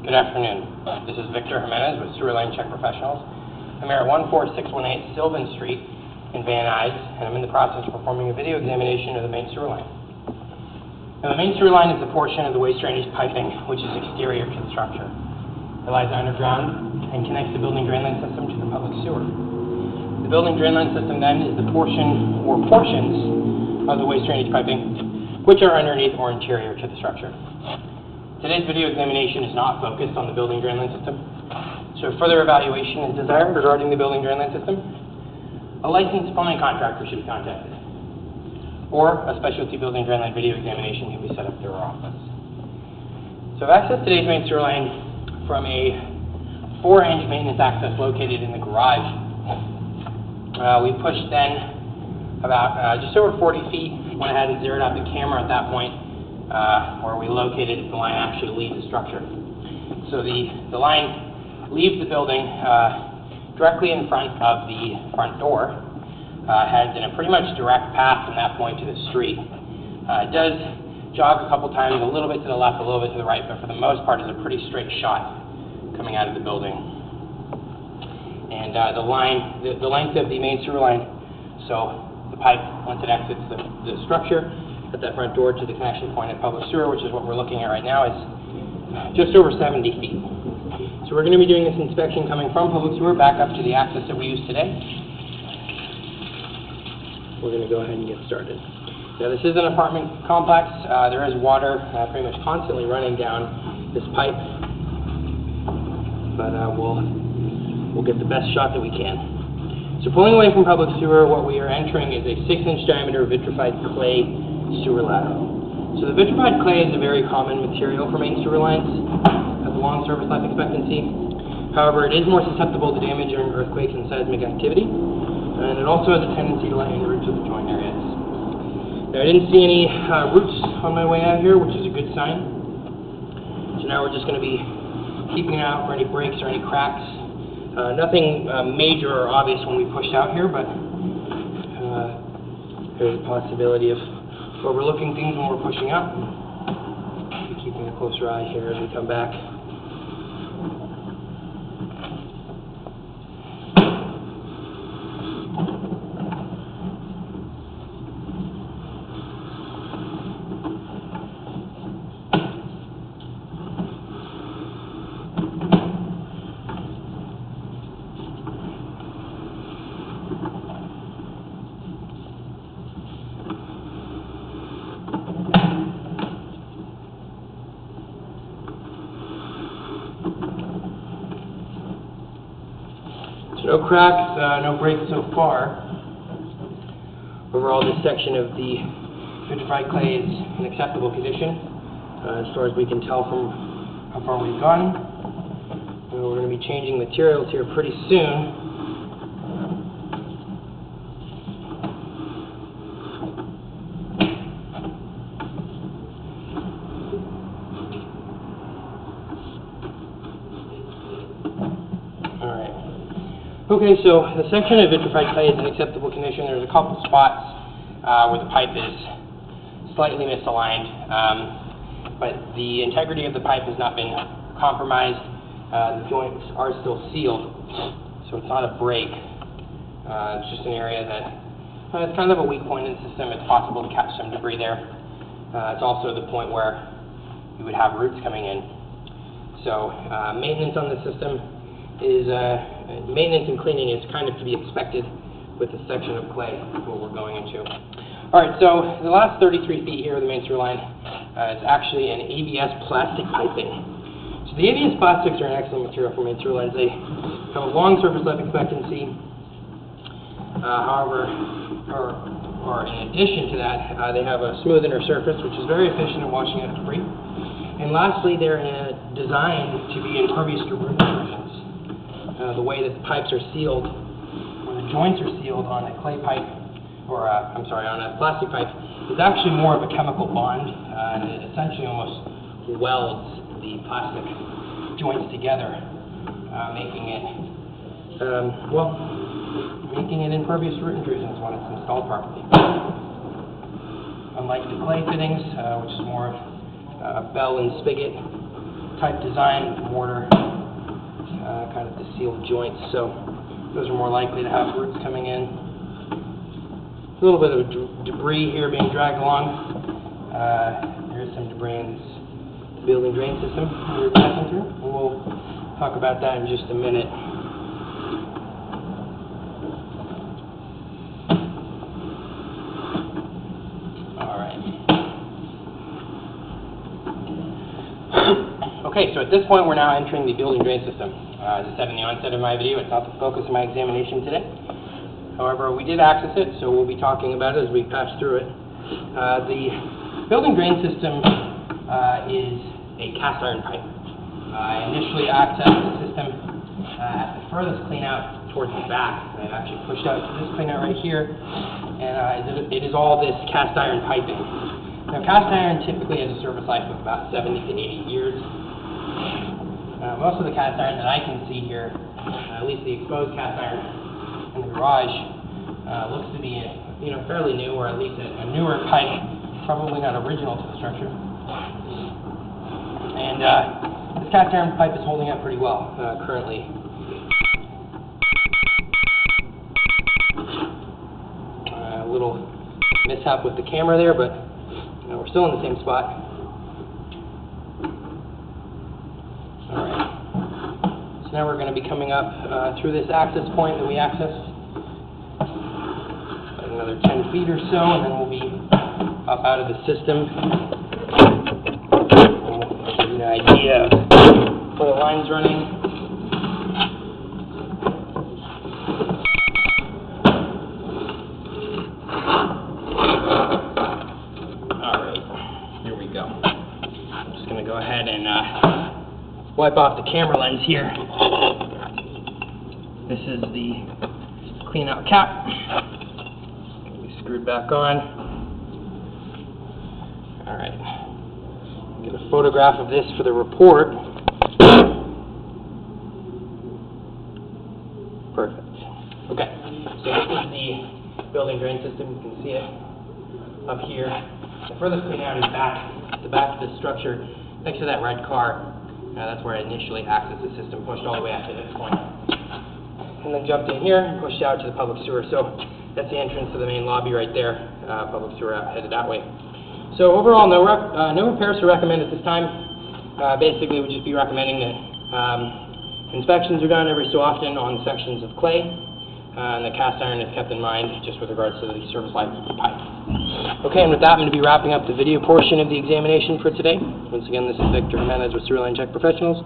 Good afternoon. This is Victor Jimenez with Sewer Line Check Professionals. I'm here at 14618 Sylvan Street in Van Nuys, and I'm in the process of performing a video examination of the main sewer line. Now, the main sewer line is a portion of the waste drainage piping which is exterior to the structure. It lies underground and connects the building drain line system to the public sewer. The building drain line system then is the portion or portions of the waste drainage piping which are underneath or interior to the structure. Today's video examination is not focused on the building drain line system, so if further evaluation is desired regarding the building drain line system, a licensed plumbing contractor should be contacted, or a specialty building drain line video examination can be set up through our office. So I've accessed today's main sewer line from a 4-inch maintenance access located in the garage. We pushed then about just over 40 feet, went ahead and zeroed out the camera at that point, where we located if the line actually leaves the structure. So the line leaves the building directly in front of the front door, heads in a pretty much direct path from that point to the street. It does jog a couple times, a little bit to the left, a little bit to the right, but for the most part is a pretty straight shot coming out of the building. And the length of the main sewer line, so the pipe, once it exits the structure, at that front door to the connection point at public sewer, which is what we're looking at right now, is just over 70 feet. So we're going to be doing this inspection coming from public sewer back up to the access that we use today. We're going to go ahead and get started. Now, this is an apartment complex. There is water pretty much constantly running down this pipe, but we'll get the best shot that we can. So pulling away from public sewer, what we are entering is a 6-inch diameter vitrified clay sewer lateral. So the vitrified clay is a very common material for main sewer lines, has a long service life expectancy. However, it is more susceptible to damage during earthquakes and seismic activity, and it also has a tendency to let in roots of the joint areas. Now, I didn't see any roots on my way out here, which is a good sign. So now we're just going to be keeping an eye out for any breaks or any cracks. Nothing major or obvious when we pushed out here, but there's a possibility of overlooking things when we're pushing up. Be keeping a closer eye here as we come back. No cracks, no breaks so far. Overall, this section of the vitrified clay is in acceptable condition, as far as we can tell from how far we've gone. We're going to be changing materials here pretty soon. Okay, so the section of vitrified clay is in acceptable condition. There's a couple spots where the pipe is slightly misaligned, but the integrity of the pipe has not been compromised. The joints are still sealed, so it's not a break. It's just an area that it's kind of a weak point in the system. It's possible to catch some debris there. It's also the point where you would have roots coming in. So maintenance on the system is maintenance and cleaning is kind of to be expected with a section of clay, what we're going into. All right, so the last 33 feet here of the main sewer line is actually an ABS plastic piping. So the ABS plastics are an excellent material for main sewer lines. They have a long surface life expectancy. However, or in addition to that, they have a smooth inner surface, which is very efficient in washing out debris. And lastly, they're designed to be impervious to root intrusions. The way that the pipes are sealed, or the joints are sealed on a clay pipe, or on a plastic pipe, is actually more of a chemical bond, and it essentially almost welds the plastic joints together, making it impervious to root intrusions when it's installed properly. Unlike the clay fittings, which is more of a bell and spigot type design with mortar, kind of to seal joints, so those are more likely to have roots coming in. A little bit of debris here being dragged along. There is some debris in the building drain system we were passing through. We'll talk about that in just a minute. Okay, so at this point we're now entering the building drain system. As I said in the onset of my video, it's not the focus of my examination today. However, we did access it, so we'll be talking about it as we pass through it. The building drain system is a cast iron pipe. I initially accessed the system at the furthest cleanout towards the back. I actually pushed out to this cleanout right here, and it is all this cast iron piping. Now, cast iron typically has a service life of about 70 to 80 years. Most of the cast iron that I can see here, at least the exposed cast iron in the garage, looks to be fairly new, or at least a newer pipe, probably not original to the structure. And this cast iron pipe is holding up pretty well currently. A little mishap with the camera there, but we're still in the same spot. Alright, so now we're going to be coming up through this access point that we accessed. About another 10 feet or so, and then we'll be up out of the system. We'll give you an idea of where the line's running. Go ahead and wipe off the camera lens here. This is the clean out cap. We screwed back on. Alright. Get a photograph of this for the report. Perfect. Okay. So this is the building drain system. You can see it up here. The furthest clean out is back at the back of the structure. Next to that red car, that's where I initially accessed the system, pushed all the way out to this point. And then jumped in here and pushed out to the public sewer. So that's the entrance to the main lobby right there, public sewer headed that way. So overall, no repairs to recommend at this time. Basically, we'd just be recommending that inspections are done every so often on sections of clay, and the cast iron is kept in mind just with regards to the service life of the pipe. Okay, and with that, I'm going to be wrapping up the video portion of the examination for today. Once again, this is Victor Jimenez with Throughline Check Professionals.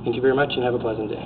Thank you very much, and have a pleasant day.